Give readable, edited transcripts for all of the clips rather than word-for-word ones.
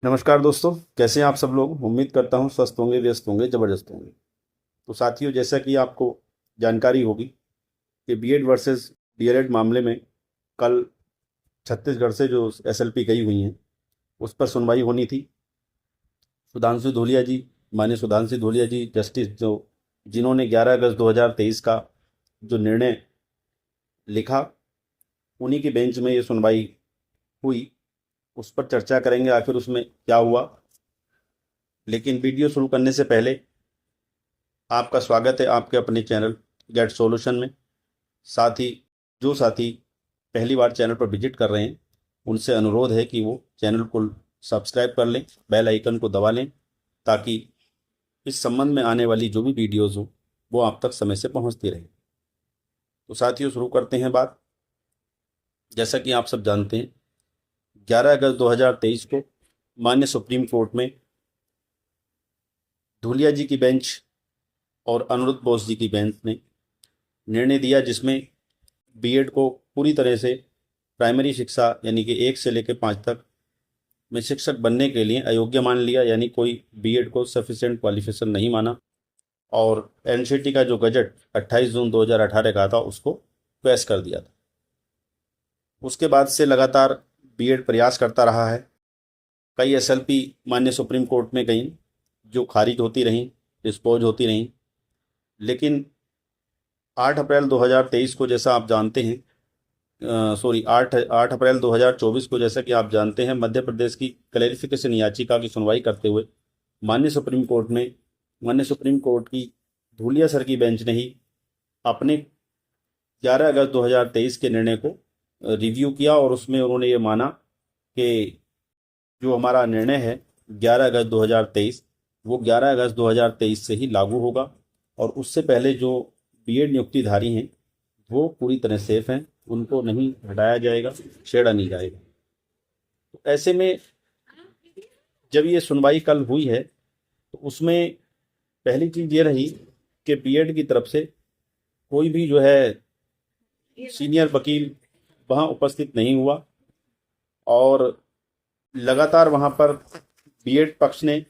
नमस्कार दोस्तों, कैसे हैं आप सब लोग। उम्मीद करता हूं स्वस्थ होंगे, व्यस्त होंगे, ज़बरदस्त होंगे। तो साथियों, जैसा कि आपको जानकारी होगी कि बीएड वर्सेस डीएलएड मामले में कल छत्तीसगढ़ से जो एसएलपी गई हुई हैं उस पर सुनवाई होनी थी। सुधांशु धूलिया जी, माननीय सुधांशु धूलिया जी जस्टिस, जो जिन्होंने 11 अगस्त 2023 का जो निर्णय लिखा, उन्हीं की बेंच में ये सुनवाई हुई। उस पर चर्चा करेंगे आखिर उसमें क्या हुआ। लेकिन वीडियो शुरू करने से पहले आपका स्वागत है आपके अपने चैनल गेट सॉल्यूशन में। साथ ही जो साथी पहली बार चैनल पर विजिट कर रहे हैं उनसे अनुरोध है कि वो चैनल को सब्सक्राइब कर लें, बेल आइकन को दबा लें, ताकि इस संबंध में आने वाली जो भी वीडियोज़ हो वो आप तक समय से पहुंचती रहे। तो साथियों, शुरू करते हैं बात। जैसा कि आप सब जानते हैं, 11 अगस्त 2023 को माननीय सुप्रीम कोर्ट में धूलिया जी की बेंच और अनिरुद्ध बोस जी की बेंच ने निर्णय दिया, जिसमें बीएड को पूरी तरह से प्राइमरी शिक्षा यानी कि 1 से लेकर 5 तक में शिक्षक बनने के लिए अयोग्य मान लिया, यानी कोई बीएड को सफिशिएंट क्वालिफिकेशन नहीं माना। और एनसीटी का जो गजट 28 जून 2018 का था उसको पेश कर दिया था। उसके बाद से लगातार बीएड प्रयास करता रहा है। कई एसएलपी माननीय सुप्रीम कोर्ट में गई जो खारिज होती रहीं, डिस्पोज होती रहीं। लेकिन 8 अप्रैल 2023 को, जैसा आप जानते हैं, 8 अप्रैल 2024 को, जैसा कि आप जानते हैं, मध्य प्रदेश की क्लैरिफिकेशन याचिका की सुनवाई करते हुए माननीय सुप्रीम कोर्ट की धूलिया सर की बेंच ने ही अपने 11 अगस्त 2023 के निर्णय को रिव्यू किया और उसमें उन्होंने ये माना कि जो हमारा निर्णय है 11 अगस्त 2023 वो 11 अगस्त 2023 से ही लागू होगा, और उससे पहले जो बीएड नियुक्तिधारी हैं वो पूरी तरह सेफ हैं, उनको नहीं हटाया जाएगा, छेड़ा नहीं जाएगा। तो ऐसे में जब ये सुनवाई कल हुई है तो उसमें पहली चीज़ ये रही कि बीएड की तरफ से कोई भी जो है सीनियर वकील वहाँ उपस्थित नहीं हुआ, और लगातार वहाँ पर बीएड पक्ष ने,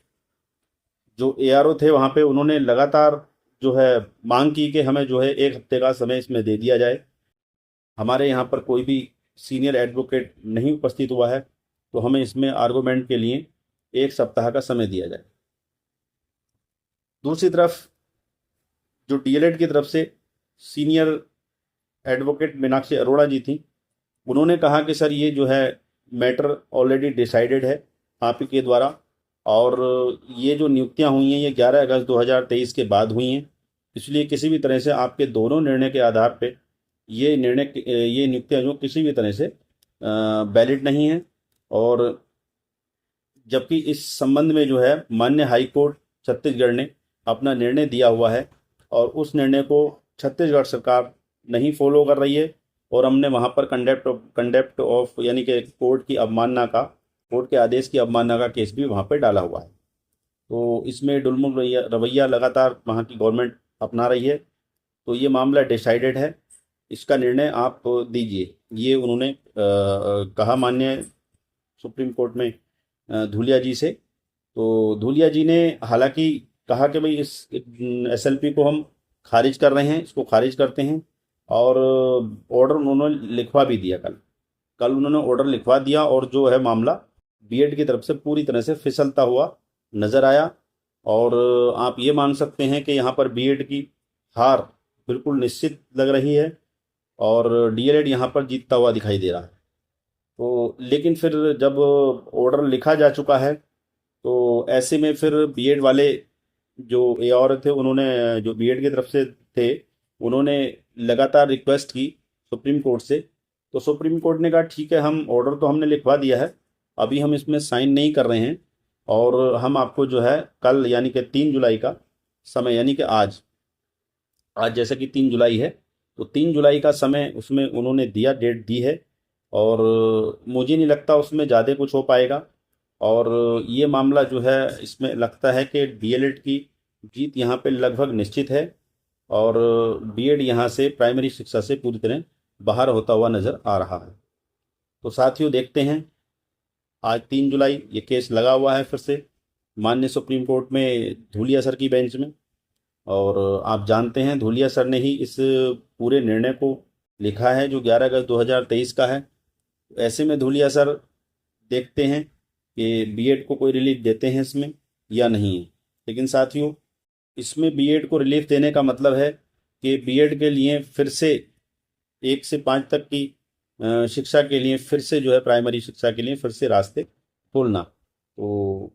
जो एआरओ थे वहाँ पे, उन्होंने लगातार जो है मांग की कि हमें जो है 1 हफ्ते का समय इसमें दे दिया जाए। हमारे यहाँ पर कोई भी सीनियर एडवोकेट नहीं उपस्थित हुआ है, तो हमें इसमें आर्गूमेंट के लिए 1 सप्ताह का समय दिया जाए। दूसरी तरफ जो डीएलएड की तरफ से सीनियर एडवोकेट मीनाक्षी अरोड़ा जी थी, उन्होंने कहा कि सर ये जो है मैटर ऑलरेडी डिसाइडेड है आप ही के द्वारा, और ये जो नियुक्तियां हुई हैं ये 11 अगस्त 2023 के बाद हुई हैं, इसलिए किसी भी तरह से आपके दोनों निर्णय के आधार पे ये नियुक्तियां जो किसी भी तरह से वैलिड नहीं हैं। और जबकि इस संबंध में जो है माननीय हाई कोर्ट छत्तीसगढ़ ने अपना निर्णय दिया हुआ है, और उस निर्णय को छत्तीसगढ़ सरकार नहीं फॉलो कर रही है, और हमने वहाँ पर कंडेप्ट ऑफ यानी कि कोर्ट के आदेश की अवमानना का केस भी वहाँ पर डाला हुआ है। तो इसमें डुलमुल रवैया लगातार वहाँ की गवर्नमेंट अपना रही है। तो ये मामला डिसाइडेड है, इसका निर्णय आप दीजिए, ये उन्होंने कहा माननीय सुप्रीम कोर्ट में धूलिया जी से। तो धूलिया जी ने हालांकि कहा कि भाई इस एसएलपी को हम खारिज कर रहे हैं, इसको खारिज करते हैं, और ऑर्डर उन्होंने लिखवा भी दिया। कल उन्होंने ऑर्डर लिखवा दिया, और जो है मामला बीएड की तरफ से पूरी तरह से फिसलता हुआ नज़र आया। और आप ये मान सकते हैं कि यहाँ पर बीएड की हार बिल्कुल निश्चित लग रही है, और डीएलएड यहाँ पर जीतता हुआ दिखाई दे रहा है। तो लेकिन फिर जब ऑर्डर लिखा जा चुका है तो ऐसे में फिर बीएड वाले जो एआर थे, उन्होंने, जो बीएड की तरफ से थे, उन्होंने लगातार रिक्वेस्ट की सुप्रीम कोर्ट से। तो सुप्रीम कोर्ट ने कहा ठीक है, हम ऑर्डर तो हमने लिखवा दिया है, अभी हम इसमें साइन नहीं कर रहे हैं, और हम आपको जो है कल यानी कि 3 जुलाई का समय, यानी कि आज जैसे कि 3 जुलाई है, तो 3 जुलाई का समय उसमें उन्होंने दिया, डेट दी है, और मुझे नहीं लगता उसमें ज़्यादा कुछ हो पाएगा। और ये मामला जो है, इसमें लगता है कि डीएलएड की जीत यहाँ पे लगभग निश्चित है, और बीएड यहाँ से प्राइमरी शिक्षा से पूरी तरह बाहर होता हुआ नज़र आ रहा है। तो साथियों, देखते हैं आज 3 जुलाई ये केस लगा हुआ है फिर से माननीय सुप्रीम कोर्ट में धूलिया सर की बेंच में। और आप जानते हैं धूलिया सर ने ही इस पूरे निर्णय को लिखा है जो 11 अगस्त 2023 का है। ऐसे में धूलिया सर देखते हैं कि बीएड को कोई रिलीफ देते हैं इसमें या नहीं है। लेकिन साथियों, इसमें बीएड को रिलीफ देने का मतलब है कि बीएड के लिए फिर से 1 से 5 तक की शिक्षा के लिए फिर से जो है प्राइमरी शिक्षा के लिए फिर से रास्ते खोलना। तो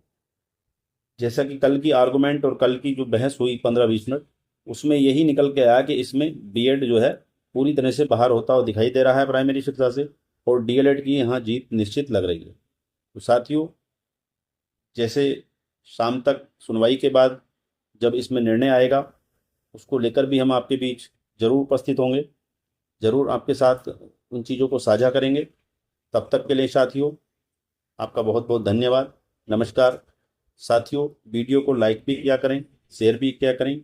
जैसा कि कल की आर्गुमेंट और कल की जो बहस हुई 15-20 मिनट, उसमें यही निकल के आया कि इसमें बीएड जो है पूरी तरह से बाहर होता हुआ दिखाई दे रहा है प्राइमरी शिक्षा से, और डीएलएड की यहाँ जीत निश्चित लग रही है। तो साथियों, जैसे शाम तक सुनवाई के बाद जब इसमें निर्णय आएगा उसको लेकर भी हम आपके बीच जरूर उपस्थित होंगे, जरूर आपके साथ उन चीज़ों को साझा करेंगे। तब तक के लिए साथियों, आपका बहुत बहुत धन्यवाद। नमस्कार। साथियों, वीडियो को लाइक भी किया करें, शेयर भी किया करें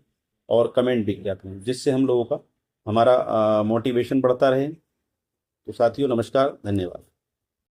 और कमेंट भी किया करें, जिससे हम लोगों का हमारा मोटिवेशन बढ़ता रहे। तो साथियों, नमस्कार, धन्यवाद।